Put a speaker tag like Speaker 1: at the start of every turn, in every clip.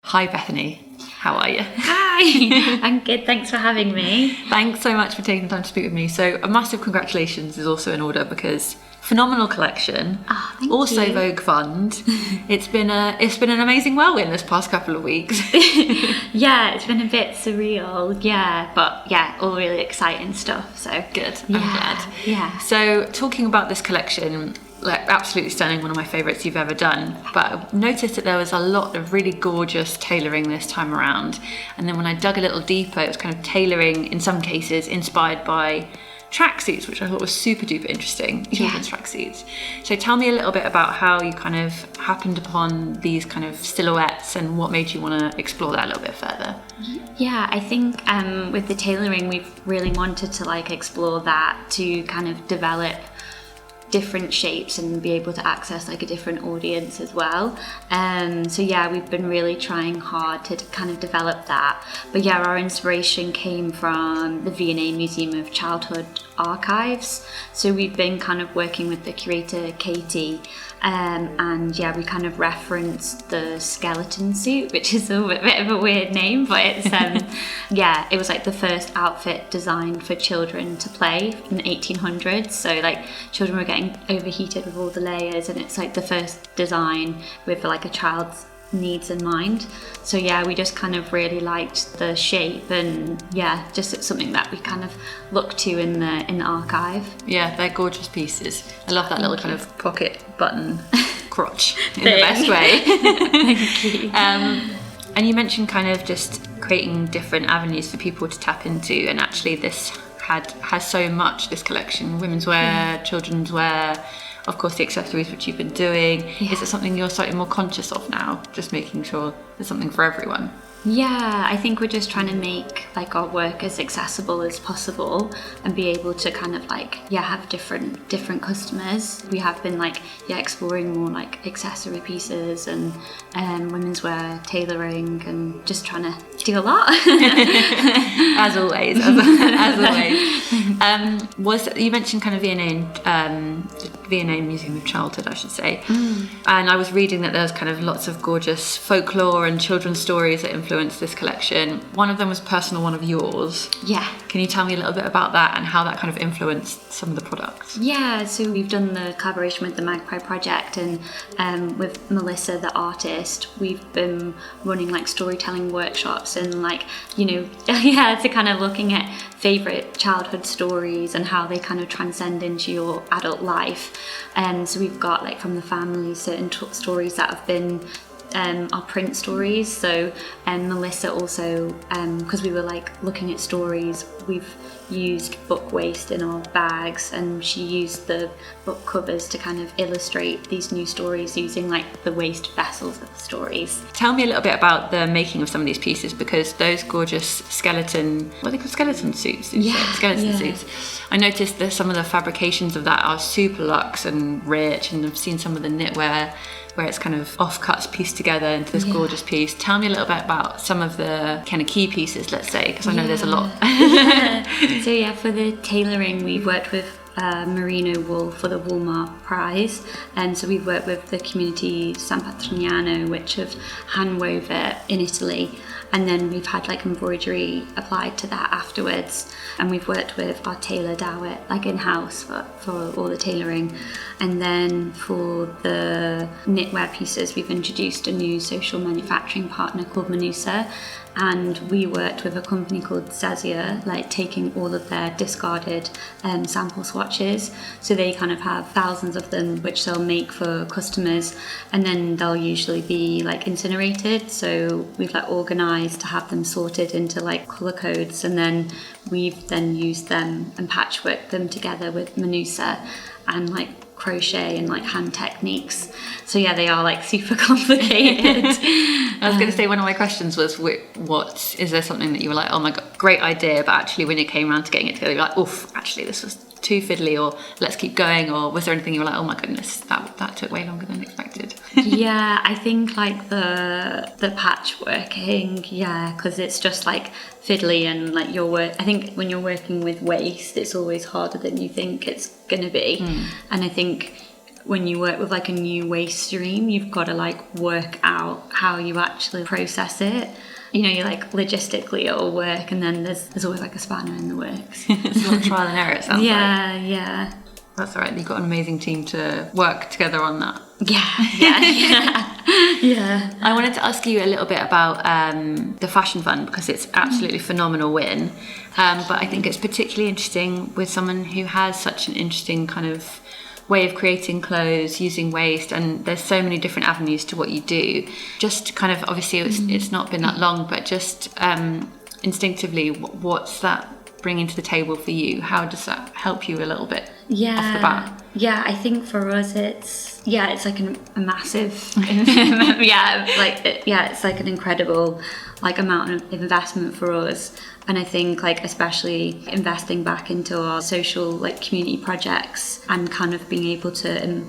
Speaker 1: Hi Bethany, how are you?
Speaker 2: Hi, I'm good, thanks for having me.
Speaker 1: Thanks so much for taking the time to speak with me. So a massive congratulations is also in order because phenomenal collection,
Speaker 2: Thank
Speaker 1: also
Speaker 2: you.
Speaker 1: Vogue Fund. It's been an amazing whirlwind this past couple of weeks.
Speaker 2: Yeah, it's been a bit surreal, but all really exciting stuff, so.
Speaker 1: Good,
Speaker 2: Yeah,
Speaker 1: I'm glad.
Speaker 2: yeah.
Speaker 1: So talking about this collection, like absolutely stunning, one of my favourites you've ever done, but I noticed that there was a lot of really gorgeous tailoring this time around, and then when I dug a little deeper it was kind of tailoring in some cases inspired by tracksuits, which I thought was super duper interesting, children's tracksuits. So tell me a little bit about how you kind of happened upon these kind of silhouettes and what made you want to explore that a little bit further.
Speaker 2: Yeah, I think with the tailoring we've really wanted to like explore that to kind of develop different shapes and be able to access like a different audience as well. So yeah, we've been really trying hard to kind of develop that. But yeah, our inspiration came from the V&A Museum of Childhood Archives. So we've been kind of working with the curator Katie, and yeah, we kind of referenced the skeleton suit, which is a bit of a weird name, but it's yeah, it was like the first outfit designed for children to play in the 1800s. So like children were getting overheated with all the layers, and it's like the first design with like a child's needs in mind. So yeah, we just kind of really liked the shape, and yeah, just it's something that we kind of look to in the archive.
Speaker 1: Yeah, they're gorgeous pieces. I love that little kind of pocket button crotch in the best way.
Speaker 2: Thank you.
Speaker 1: And you mentioned kind of just creating different avenues for people to tap into, and actually this has so much, this collection, women's wear, children's wear, of course the accessories which you've been doing. Is it something you're slightly more conscious of now, just making sure there's something for everyone?
Speaker 2: Yeah, I think we're just trying to make like our work as accessible as possible and be able to kind of like have different customers. We have been like exploring more like accessory pieces and women's wear, tailoring, and just trying to do a lot.
Speaker 1: as always. You mentioned kind of V&A Museum of Childhood, I should say. And I was reading that there's kind of lots of gorgeous folklore and children's stories that influence this collection. One of them was a personal one of yours.
Speaker 2: Yeah.
Speaker 1: Can you tell me a little bit about that and how that kind of influenced some of the products?
Speaker 2: Yeah, so we've done the collaboration with the Magpie Project, and with Melissa, the artist, we've been running like storytelling workshops and like, to kind of looking at favourite childhood stories and how they kind of transcend into your adult life. And so we've got like from the family certain stories that have been our print stories. So Melissa also, because we were like looking at stories, we've used book waste in our bags, and she used the book covers to kind of illustrate these new stories using like the waste vessels of the stories.
Speaker 1: Tell me a little bit about the making of some of these pieces, because those gorgeous skeleton suits. Suits. I noticed that some of the fabrications of that are super luxe and rich, and I've seen some of the knitwear where it's kind of offcuts pieced together into this gorgeous piece. Tell me a little bit about some of the kind of key pieces, let's say, because I know there's a lot.
Speaker 2: So yeah, for the tailoring, we've worked with merino wool for the Walmart prize, and so we've worked with the community San Patrignano, which have hand wove it in Italy, and then we've had like embroidery applied to that afterwards, and we've worked with our tailor Dawit like in-house for all the tailoring. And then for the knitwear pieces, we've introduced a new social manufacturing partner called Manusa, and we worked with a company called Zazia, like taking all of their discarded sample swatches. So they kind of have thousands of them, which they'll make for customers, and then they'll usually be like incinerated. So we've like organised to have them sorted into like colour codes, and then we've then used them and patchworked them together with Manusa and like crochet and like hand techniques. So yeah, they are like super complicated.
Speaker 1: I was going to say, one of my questions was, what is there something that you were like, oh my god, great idea, but actually when it came around to getting it together, you're like, oof, actually this was too fiddly, or let's keep going? Or was there anything you were like, oh my goodness, that took way longer than expected?
Speaker 2: Yeah, I think like the patchworking, because it's just like fiddly, and like I think when you're working with waste, it's always harder than you think it's gonna be. And I think when you work with like a new waste stream, you've got to like work out how you actually process it. You know, you're like logistically it'll work, and then there's always like a spanner in the works.
Speaker 1: It's a lot of trial and error, it sounds like.
Speaker 2: Yeah.
Speaker 1: That's all right. You've got an amazing team to work together on that.
Speaker 2: Yeah.
Speaker 1: I wanted to ask you a little bit about the Fashion Fund, because it's absolutely phenomenal win. But I think it's particularly interesting with someone who has such an interesting kind of way of creating clothes using waste, and there's so many different avenues to what you do. Just kind of, obviously it's not been that long, but just instinctively, what's that bringing to the table for you? How does that help you a little bit off the bat?
Speaker 2: Yeah, I think for us it's like a massive it's like an incredible like amount of investment for us. And I think like especially investing back into our social like community projects and kind of being able to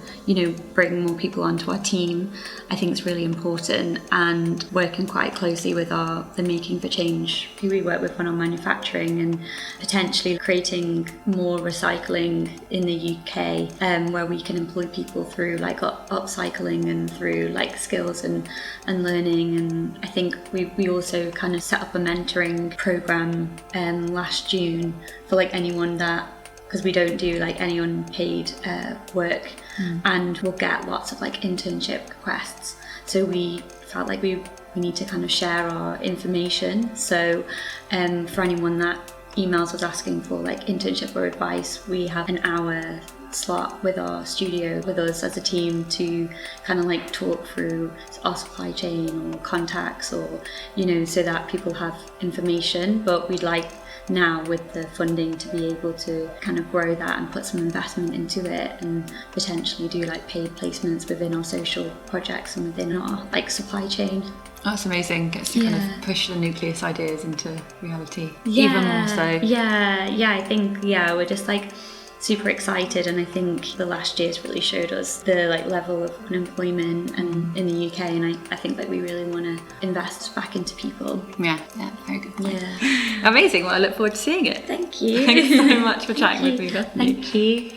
Speaker 2: bring more people onto our team, I think it's really important. And working quite closely with the Making for Change, who we work with on our manufacturing, and potentially creating more recycling in the UK, where we can employ people through like upcycling and through like skills and learning. And I think we also kind of set up a mentoring program last June for like anyone that, because we don't do like any unpaid work, and we'll get lots of like internship requests, so we felt like we need to kind of share our information. So for anyone that emails us asking for like internship or advice, we have an hour slot with our studio with us as a team to kind of like talk through our supply chain or contacts, or so that people have information. But we'd like now with the funding to be able to kind of grow that and put some investment into it, and potentially do like paid placements within our social projects and within our like supply chain.
Speaker 1: That's amazing. Gets to kind of push the nucleus ideas into reality even more so.
Speaker 2: I think we're just like super excited, and I think the last year's really showed us the like level of unemployment and in the UK, and I think that we really want to invest back into people.
Speaker 1: Yeah, very good point. Amazing. Well, I look forward to seeing it.
Speaker 2: Thank you.
Speaker 1: Thanks so much for chatting with me, Bethany.
Speaker 2: Thank you.